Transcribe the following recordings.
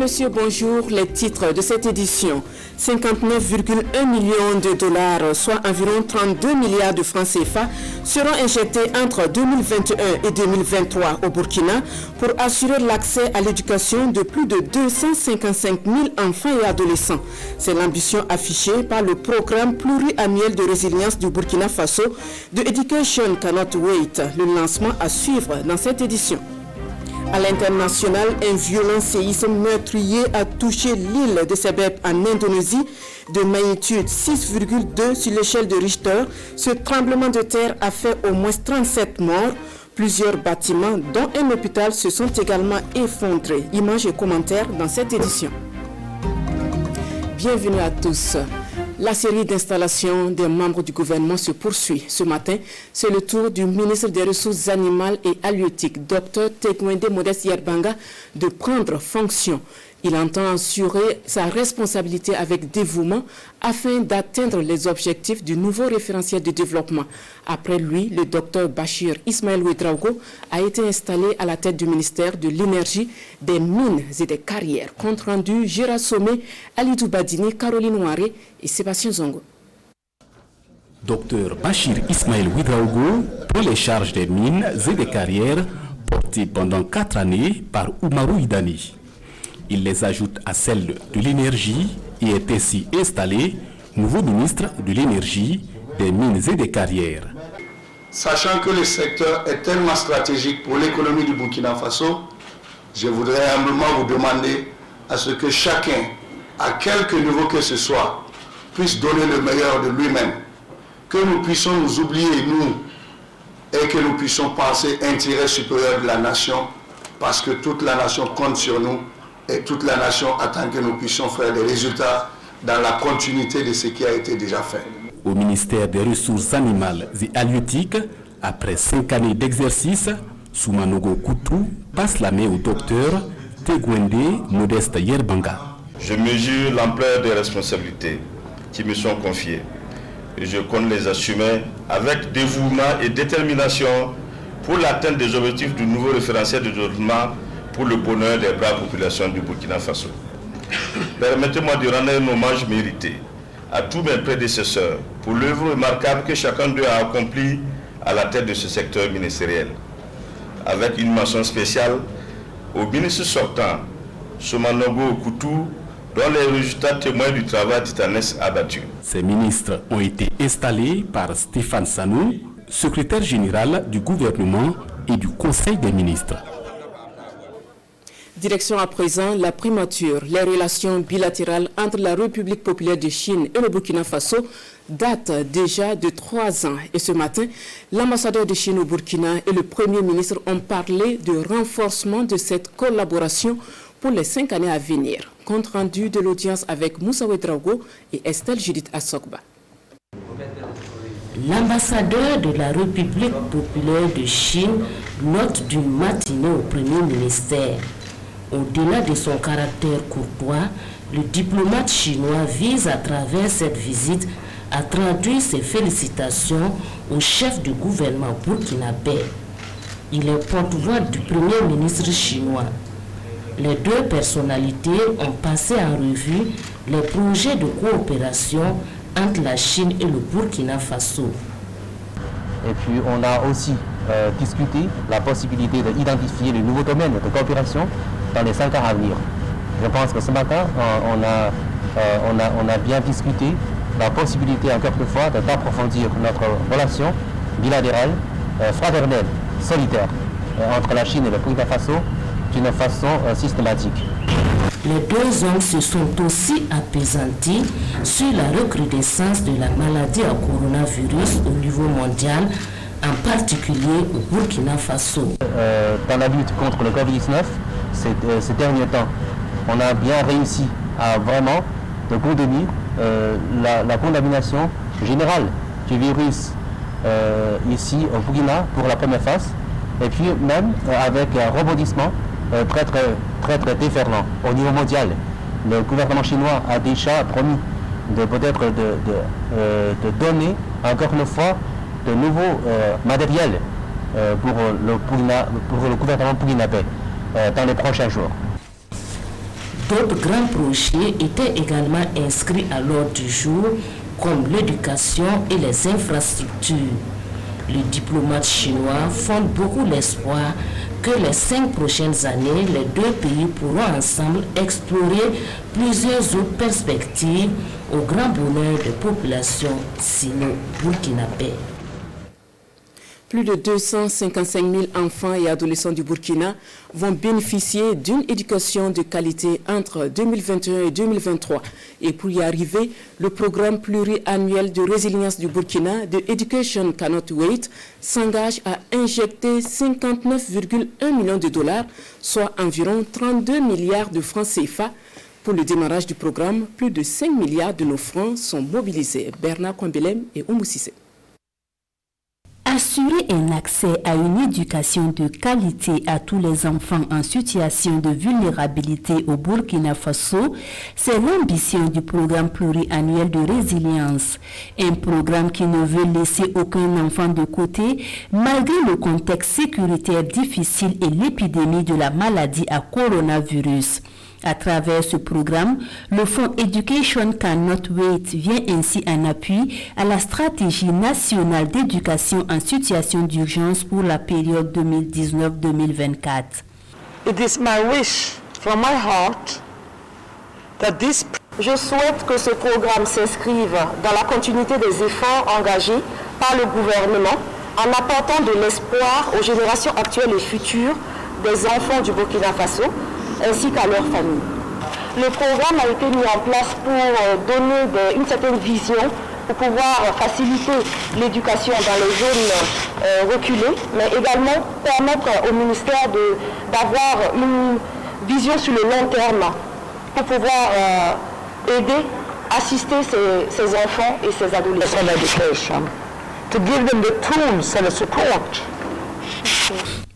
messieurs, bonjour. Les titres de cette édition. 59,1 millions de dollars, soit environ 32 milliards de francs CFA, seront injectés entre 2021 et 2023 au Burkina pour assurer l'accès à l'éducation de plus de 255 000 enfants et adolescents. C'est l'ambition affichée par le programme pluriannuel de résilience du Burkina Faso de Education Cannot Wait, le lancement à suivre dans cette édition. À l'international, un violent séisme meurtrier a touché l'île de Sebep en Indonésie de magnitude 6,2 sur l'échelle de Richter. Ce tremblement de terre a fait au moins 37 morts. Plusieurs bâtiments, dont un hôpital, se sont également effondrés. Images et commentaires dans cette édition. Bienvenue à tous. La série d'installations des membres du gouvernement se poursuit. Ce matin, c'est le tour du ministre des Ressources animales et halieutiques, Dr Tegwende Modeste Yerbanga, de prendre fonction. Il entend assurer sa responsabilité avec dévouement afin d'atteindre les objectifs du nouveau référentiel de développement. Après lui, le docteur Bachir Ismaël Ouedraogo a été installé à la tête du ministère de l'Énergie, des Mines et des Carrières. Compte rendu Gérard Sommet, Alidou Badini, Caroline Ouaré et Sébastien Zongo. Docteur Bachir Ismaël Ouedraogo prend les charges des mines et des carrières portées pendant 4 années par Oumarou Idani. Il les ajoute à celles de l'énergie et est ainsi installé nouveau ministre de l'énergie, des mines et des carrières. Sachant que le secteur est tellement stratégique pour l'économie du Burkina Faso, je voudrais humblement vous demander à ce que chacun, à quelque niveau que ce soit, puisse donner le meilleur de lui-même, que nous puissions nous oublier, nous, et que nous puissions penser intérêt supérieur de la nation, parce que toute la nation compte sur nous. Et toute la nation attend que nous puissions faire des résultats dans la continuité de ce qui a été déjà fait. Au ministère des Ressources animales et halieutiques, après 5 années d'exercice, Soumanogo Koutou passe la main au docteur Tegwende Modeste Yerbanga. Je mesure l'ampleur des responsabilités qui me sont confiées et je compte les assumer avec dévouement et détermination pour l'atteinte des objectifs du nouveau référentiel de développement pour le bonheur des braves populations du Burkina Faso. Permettez-moi de rendre un hommage mérité à tous mes prédécesseurs pour l'œuvre remarquable que chacun d'eux a accompli à la tête de ce secteur ministériel. Avec une mention spéciale au ministre sortant, Soumanogo Koutou, dont les résultats témoignent du travail titanesque abattu. Ces ministres ont été installés par Stéphane Sanou, secrétaire général du gouvernement et du Conseil des ministres. Direction à présent la primature. Les relations bilatérales entre la République populaire de Chine et le Burkina Faso datent déjà de 3 ans. Et ce matin, l'ambassadeur de Chine au Burkina et le Premier ministre ont parlé de renforcement de cette collaboration pour les 5 années à venir. Compte rendu de l'audience avec Moussa Ouedraogo et Estelle Judith Assokba. L'ambassadeur de la République populaire de Chine note d'une matinée au Premier ministère. Au-delà de son caractère courtois, le diplomate chinois vise à travers cette visite à traduire ses félicitations au chef du gouvernement burkinabé. Il est porte-voix du Premier ministre chinois. Les deux personnalités ont passé en revue les projets de coopération entre la Chine et le Burkina Faso. Et puis on a aussi discuté la possibilité d'identifier de nouveaux domaines de coopération dans les 5 ans à venir. Je pense que ce matin, on a bien discuté la possibilité encore une fois d'approfondir notre relation bilatérale, fraternelle, solidaire entre la Chine et le Burkina Faso d'une façon systématique. Les deux hommes se sont aussi apaisantis sur la recrudescence de la maladie à coronavirus au niveau mondial, en particulier au Burkina Faso. Dans la lutte contre le Covid-19, ces derniers temps, on a bien réussi à vraiment contenir la contamination générale du virus ici au Burkina pour la première phase, et puis même avec un rebondissement très déferlant au niveau mondial. Le gouvernement chinois a déjà promis de peut-être de donner encore une fois de nouveaux matériels pour le gouvernement burkinabé dans les prochains jours. D'autres grands projets étaient également inscrits à l'ordre du jour, comme l'éducation et les infrastructures. Le diplomate chinois fonde beaucoup l'espoir que les 5 prochaines années, les deux pays pourront ensemble explorer plusieurs autres perspectives au grand bonheur des populations sino-burkinabè. Plus de 255 000 enfants et adolescents du Burkina vont bénéficier d'une éducation de qualité entre 2021 et 2023. Et pour y arriver, le programme pluriannuel de résilience du Burkina, de Education Cannot Wait, s'engage à injecter 59,1 millions de dollars, soit environ 32 milliards de francs CFA. Pour le démarrage du programme, plus de 5 milliards de nos francs sont mobilisés. Bernard Kwambelem et Oumou Sissé. Assurer un accès à une éducation de qualité à tous les enfants en situation de vulnérabilité au Burkina Faso, c'est l'ambition du programme pluriannuel de résilience. Un programme qui ne veut laisser aucun enfant de côté malgré le contexte sécuritaire difficile et l'épidémie de la maladie à coronavirus. À travers ce programme, le fonds Education Cannot Wait vient ainsi en appui à la stratégie nationale d'éducation en situation d'urgence pour la période 2019-2024. It is my wish from my heart that this... Je souhaite que ce programme s'inscrive dans la continuité des efforts engagés par le gouvernement en apportant de l'espoir aux générations actuelles et futures des enfants du Burkina Faso ainsi qu'à leurs familles. Le programme a été mis en place pour donner une certaine vision, pour pouvoir faciliter l'éducation dans les zones reculées, mais également permettre au ministère d'avoir une vision sur le long terme pour pouvoir aider, assister ces enfants et ces adolescents. To give them the tools and the support.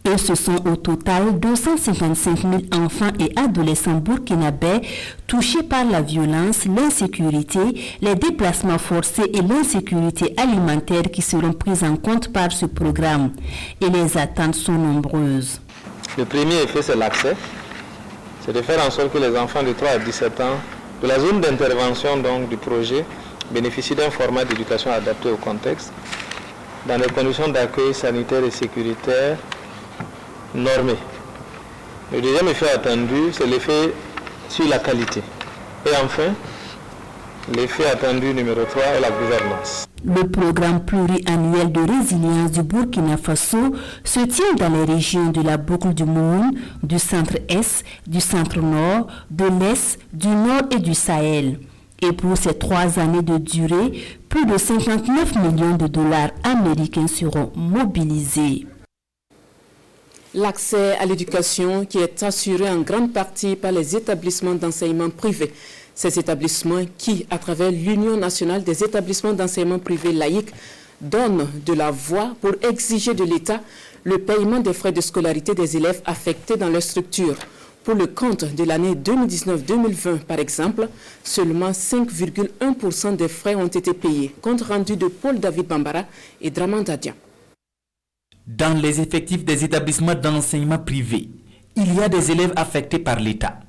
Et ce sont au total 255 000 enfants et adolescents burkinabè touchés par la violence, l'insécurité, les déplacements forcés et l'insécurité alimentaire qui seront pris en compte par ce programme. Et les attentes sont nombreuses. Le premier effet, c'est l'accès. C'est de faire en sorte que les enfants de 3 à 17 ans de la zone d'intervention donc, du projet bénéficient d'un format d'éducation adapté au contexte, dans des conditions d'accueil sanitaire et sécuritaire normé. Le deuxième effet attendu, c'est l'effet sur la qualité. Et enfin, l'effet attendu numéro 3 est la gouvernance. Le programme pluriannuel de résilience du Burkina Faso se tient dans les régions de la boucle du Moun, du centre-Est, du centre-Nord, de l'Est, du Nord et du Sahel. Et pour ces 3 années de durée, plus de 59 millions de dollars américains seront mobilisés. L'accès à l'éducation qui est assuré en grande partie par les établissements d'enseignement privés. Ces établissements qui, à travers l'Union nationale des établissements d'enseignement privés laïcs, donnent de la voix pour exiger de l'État le paiement des frais de scolarité des élèves affectés dans leur structure. Pour le compte de l'année 2019-2020, par exemple, seulement 5,1% des frais ont été payés. Compte rendu de Paul David Bambara et Draman Dadian. Dans les effectifs des établissements d'enseignement privé, il y a des élèves affectés par l'État.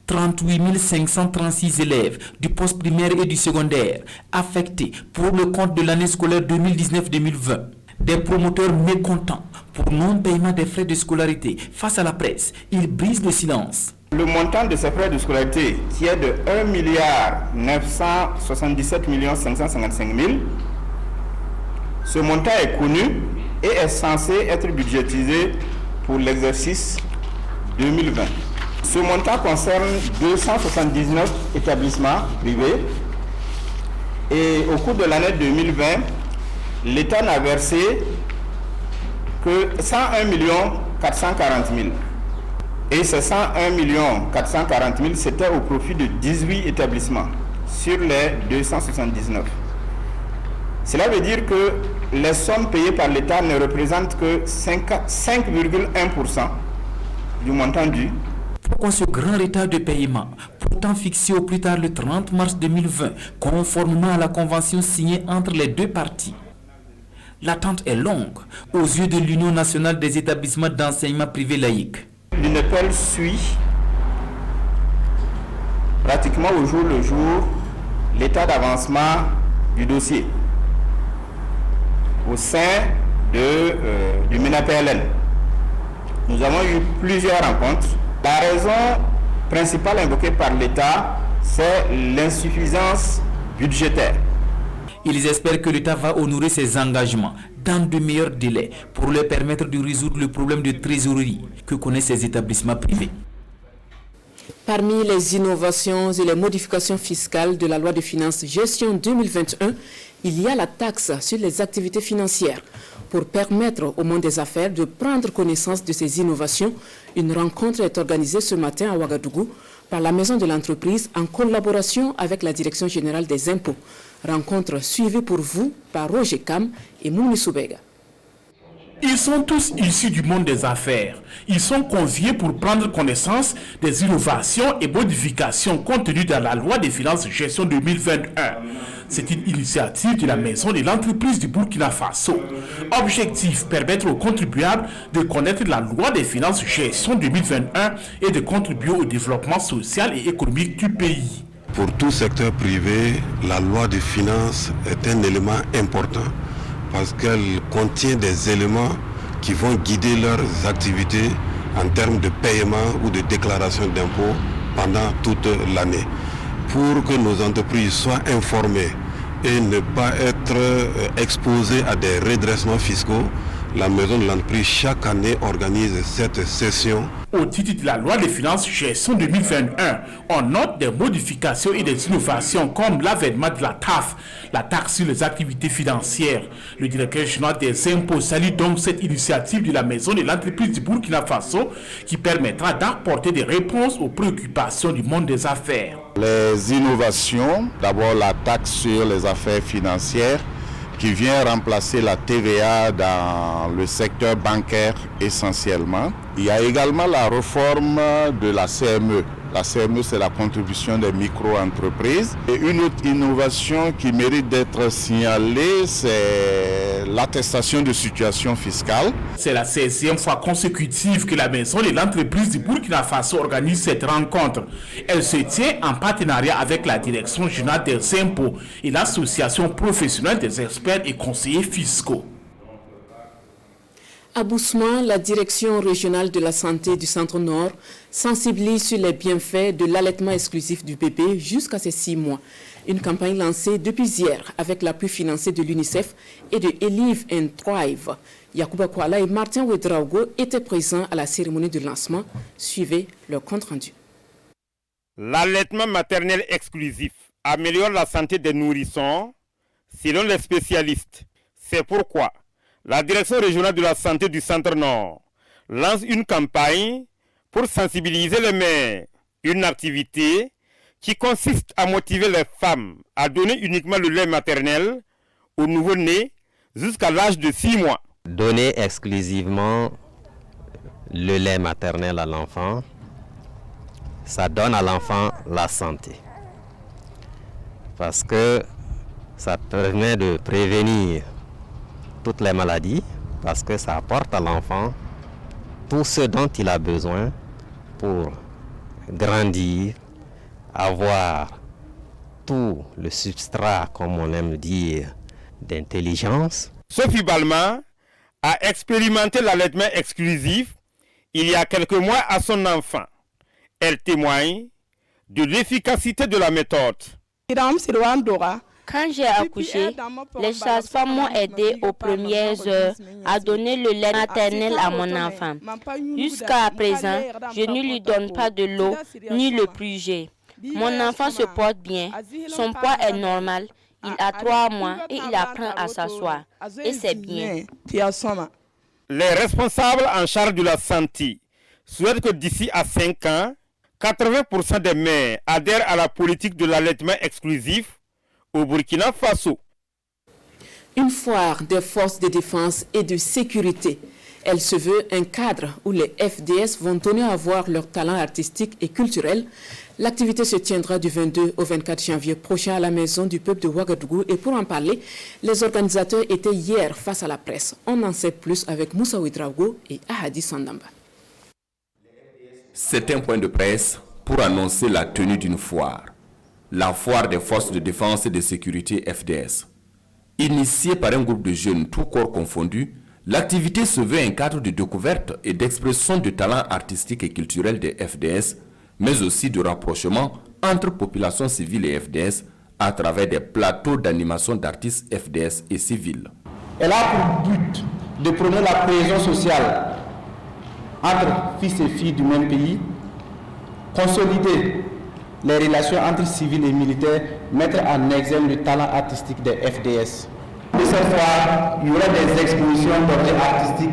38 536 élèves du poste primaire et du secondaire affectés pour le compte de l'année scolaire 2019-2020. Des promoteurs mécontents pour non-paiement des frais de scolarité face à la presse, ils brisent le silence. Le montant de ces frais de scolarité qui est de 1 977 555 000, ce montant est connu et est censé être budgétisé pour l'exercice 2020. Ce montant concerne 279 établissements privés et au cours de l'année 2020, l'État n'a versé que 101 440 000. Et ces 101 440 000, c'était au profit de 18 établissements sur les 279. Cela veut dire que les sommes payées par l'État ne représentent que 5,1% du montant dû. Pourquoi ce grand retard de paiement, pourtant fixé au plus tard le 30 mars 2020, conformément à la convention signée entre les deux parties? L'attente est longue aux yeux de l'Union nationale des établissements d'enseignement privé laïque. L'UNEPEL suit pratiquement au jour le jour l'état d'avancement du dossier au sein du MENA-PLN. Nous avons eu plusieurs rencontres. La raison principale invoquée par l'État, c'est l'insuffisance budgétaire. Ils espèrent que l'État va honorer ses engagements dans de meilleurs délais pour leur permettre de résoudre le problème de trésorerie que connaissent ces établissements privés. Parmi les innovations et les modifications fiscales de la loi de finances gestion 2021, il y a la taxe sur les activités financières. Pour permettre au monde des affaires de prendre connaissance de ces innovations, une rencontre est organisée ce matin à Ouagadougou par la Maison de l'entreprise en collaboration avec la Direction générale des impôts. Rencontre suivie pour vous par Roger Kam et Mouni Soubega. Ils sont tous issus du monde des affaires. Ils sont conviés pour prendre connaissance des innovations et modifications contenues dans la loi des finances gestion 2021. C'est une initiative de la Maison de l'entreprise du Burkina Faso. Objectif, permettre aux contribuables de connaître la loi des finances gestion 2021 et de contribuer au développement social et économique du pays. Pour tout secteur privé, la loi des finances est un élément important parce qu'elle contient des éléments qui vont guider leurs activités en termes de paiement ou de déclaration d'impôts pendant toute l'année. Pour que nos entreprises soient informées et ne pas être exposées à des redressements fiscaux, la Maison de l'entreprise chaque année organise cette session. Au titre de la loi des finances gestion 2021, on note des modifications et des innovations comme l'avènement de la TAF, la taxe sur les activités financières. Le directeur général des impôts salue donc cette initiative de la Maison de l'entreprise du Burkina Faso qui permettra d'apporter des réponses aux préoccupations du monde des affaires. Les innovations, d'abord la taxe sur les affaires financières, qui vient remplacer la TVA dans le secteur bancaire essentiellement. Il y a également la réforme de la CME. La CME, c'est la contribution des micro-entreprises. Et une autre innovation qui mérite d'être signalée, c'est l'attestation de situation fiscale. C'est la 16e fois consécutive que la Maison de l'entreprise du Burkina Faso organise cette rencontre. Elle se tient en partenariat avec la Direction générale des impôts et l'Association professionnelle des experts et conseillers fiscaux. À Boussouma, la direction régionale de la santé du Centre-Nord sensibilise sur les bienfaits de l'allaitement exclusif du bébé jusqu'à ses 6 mois. Une campagne lancée depuis hier avec l'appui financier de l'UNICEF et de Elive and Thrive. Yacouba Kouala et Martin Ouedraogo étaient présents à la cérémonie de lancement. Suivez leur compte rendu. L'allaitement maternel exclusif améliore la santé des nourrissons selon les spécialistes. C'est pourquoi la Direction régionale de la santé du Centre-Nord lance une campagne pour sensibiliser les mères. Une activité qui consiste à motiver les femmes à donner uniquement le lait maternel au nouveau-né jusqu'à l'âge de 6 mois. Donner exclusivement le lait maternel à l'enfant, ça donne à l'enfant la santé. Parce que ça permet de prévenir toutes les maladies, parce que ça apporte à l'enfant tout ce dont il a besoin pour grandir, avoir tout le substrat, comme on aime dire, d'intelligence. Sophie Balma a expérimenté l'allaitement exclusif il y a quelques mois à son enfant. Elle témoigne de l'efficacité de la méthode. Quand j'ai accouché, les sages-femmes m'ont aidé aux premières heures à donner le lait maternel à mon enfant. Jusqu'à présent, je ne lui donne pas de l'eau ni le purger. Mon enfant se porte bien, son poids est normal, il a 3 mois et il apprend à s'asseoir. Et c'est bien. Les responsables en charge de la santé souhaitent que d'ici à 5 ans, 80% des mères adhèrent à la politique de l'allaitement exclusif au Burkina Faso. Une foire des forces de défense et de sécurité. Elle se veut un cadre où les FDS vont donner à voir leur talent artistique et culturel. L'activité se tiendra du 22 au 24 janvier prochain à la Maison du Peuple de Ouagadougou. Et pour en parler, les organisateurs étaient hier face à la presse. On en sait plus avec Moussa Ouedraogo et Ahadi Sandamba. C'est un point de presse pour annoncer la tenue d'une foire, la foire des forces de défense et de sécurité FDS. Initiée par un groupe de jeunes tous corps confondus, l'activité se veut un cadre de découverte et d'expression de talents artistiques et culturels des FDS, mais aussi de rapprochement entre population civile et FDS à travers des plateaux d'animation d'artistes FDS et civils. Elle a pour but de prôner la cohésion sociale entre fils et filles du même pays, consolider les relations entre civils et militaires, mettre en exergue le talent artistique des FDS. De cette fois, il y aura des expositions d'objets artistiques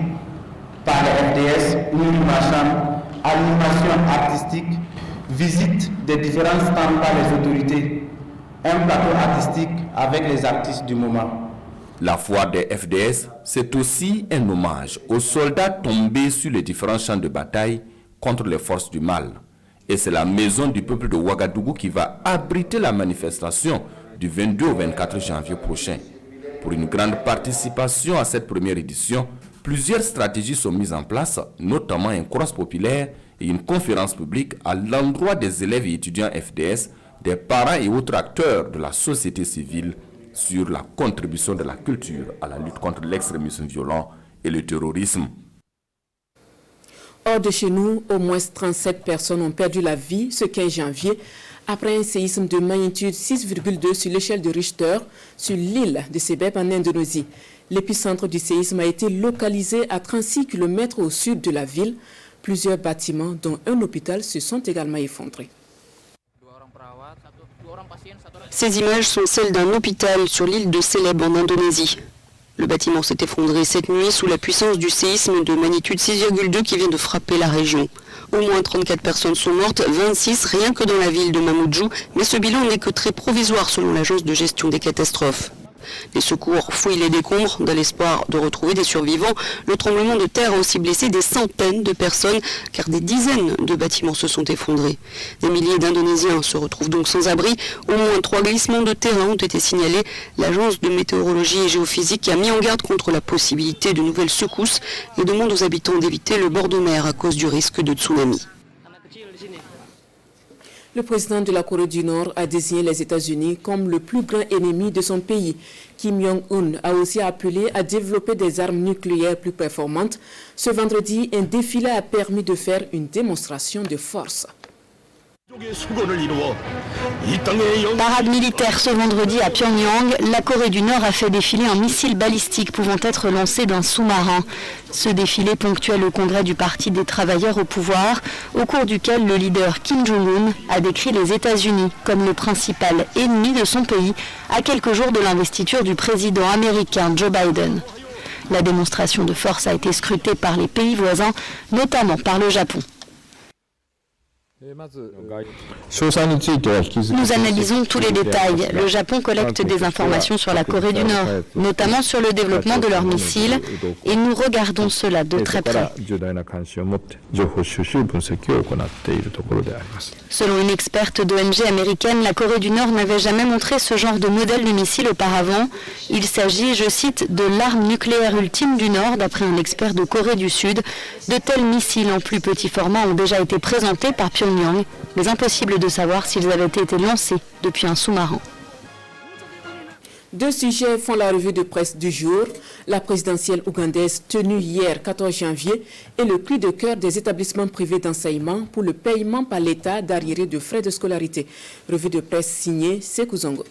par les FDS, une marchande, animation artistique, visite des différents stands par les autorités, un plateau artistique avec les artistes du moment. La foire des FDS, c'est aussi un hommage aux soldats tombés sur les différents champs de bataille contre les forces du mal. Et c'est la maison du peuple de Ouagadougou qui va abriter la manifestation du 22 au 24 janvier prochain. Pour une grande participation à cette première édition, plusieurs stratégies sont mises en place, notamment un cross populaire et une conférence publique à l'endroit des élèves et étudiants FDS, des parents et autres acteurs de la société civile sur la contribution de la culture à la lutte contre l'extrémisme violent et le terrorisme. Hors de chez nous, au moins 37 personnes ont perdu la vie ce 15 janvier après un séisme de magnitude 6,2 sur l'échelle de Richter sur l'île de Sebeb en Indonésie. L'épicentre du séisme a été localisé à 36 km au sud de la ville. Plusieurs bâtiments, dont un hôpital, se sont également effondrés. Ces images sont celles d'un hôpital sur l'île de Sebeb en Indonésie. Le bâtiment s'est effondré cette nuit sous la puissance du séisme de magnitude 6,2 qui vient de frapper la région. Au moins 34 personnes sont mortes, 26 rien que dans la ville de Mamoudzou, mais ce bilan n'est que très provisoire selon l'agence de gestion des catastrophes. Les secours fouillent les décombres dans l'espoir de retrouver des survivants. Le tremblement de terre a aussi blessé des centaines de personnes car des dizaines de bâtiments se sont effondrés. Des milliers d'Indonésiens se retrouvent donc sans abri. Au moins 3 glissements de terrain ont été signalés. L'agence de météorologie et géophysique a mis en garde contre la possibilité de nouvelles secousses et demande aux habitants d'éviter le bord de mer à cause du risque de tsunami. Le président de la Corée du Nord a désigné les États-Unis comme le plus grand ennemi de son pays. Kim Jong-un a aussi appelé à développer des armes nucléaires plus performantes. Ce vendredi, un défilé a permis de faire une démonstration de force. Parade militaire ce vendredi à Pyongyang, la Corée du Nord a fait défiler un missile balistique pouvant être lancé d'un sous-marin. Ce défilé ponctuait le congrès du Parti des travailleurs au pouvoir, au cours duquel le leader Kim Jong-un a décrit les États-Unis comme le principal ennemi de son pays, à quelques jours de l'investiture du président américain Joe Biden. La démonstration de force a été scrutée par les pays voisins, notamment par le Japon. Nous analysons tous les détails. Le Japon collecte des informations sur la Corée du Nord, notamment sur le développement de leurs missiles, et nous regardons cela de très près. Selon une experte d'ONG américaine, la Corée du Nord n'avait jamais montré ce genre de modèle de missile auparavant. Il s'agit, je cite, de l'arme nucléaire ultime du Nord, d'après un expert de Corée du Sud. De tels missiles en plus petit format ont déjà été présentés par Pyongyang, mais impossible de savoir s'ils avaient été lancés depuis un sous-marin. Deux sujets font la revue de presse du jour. La présidentielle ougandaise tenue hier 14 janvier et le cri de cœur des établissements privés d'enseignement pour le paiement par l'État d'arriérés de frais de scolarité. Revue de presse signée Sekou Zongo.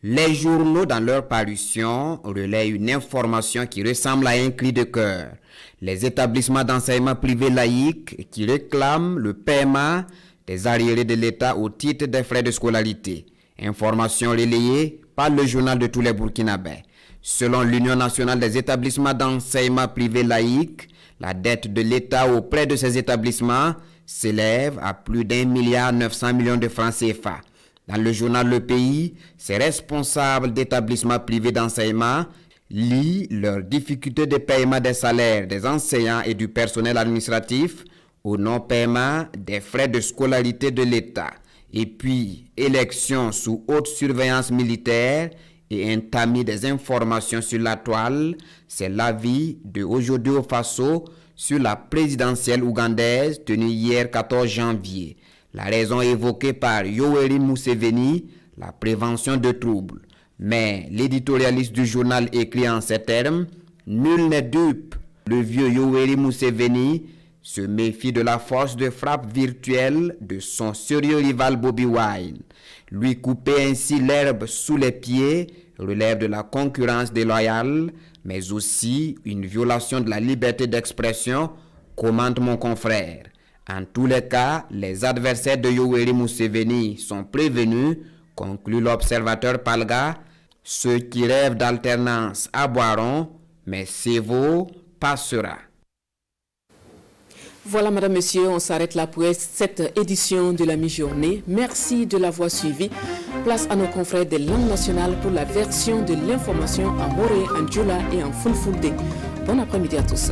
Les journaux, dans leur parution, relaient une information qui ressemble à un cri de cœur. Les établissements d'enseignement privés laïcs qui réclament le paiement des arriérés de l'État au titre des frais de scolarité. Information relayée par le journal de tous les Burkinabés. Selon l'Union nationale des établissements d'enseignement privés laïcs, la dette de l'État auprès de ces établissements s'élève à plus d'1,9 milliard de francs CFA. Dans le journal Le Pays, ces responsables d'établissements privés d'enseignement lient leurs difficultés de paiement des salaires des enseignants et du personnel administratif au non-paiement des frais de scolarité de l'État. Et puis, élection sous haute surveillance militaire et un tamis des informations sur la toile, c'est l'avis de Aujourd'hui au Faso sur la présidentielle ougandaise tenue hier 14 janvier. La raison évoquée par Yoweri Museveni, la prévention de troubles. Mais l'éditorialiste du journal écrit en ces termes, nul n'est dupe. Le vieux Yoweri Museveni se méfie de la force de frappe virtuelle de son sérieux rival Bobi Wine. Lui couper ainsi l'herbe sous les pieds relève de la concurrence déloyale, mais aussi une violation de la liberté d'expression, commente mon confrère. En tous les cas, les adversaires de Yoweri Museveni sont prévenus, conclut l'observateur Palga. Ceux qui rêvent d'alternance aboieront, mais Sevo passera. Voilà, madame, monsieur, on s'arrête là pour cette édition de la mi-journée. Merci de l'avoir suivi. Place à nos confrères des langues nationales pour la version de l'information en Moré, en Djoula et en Fulfulde. Bon après-midi à tous.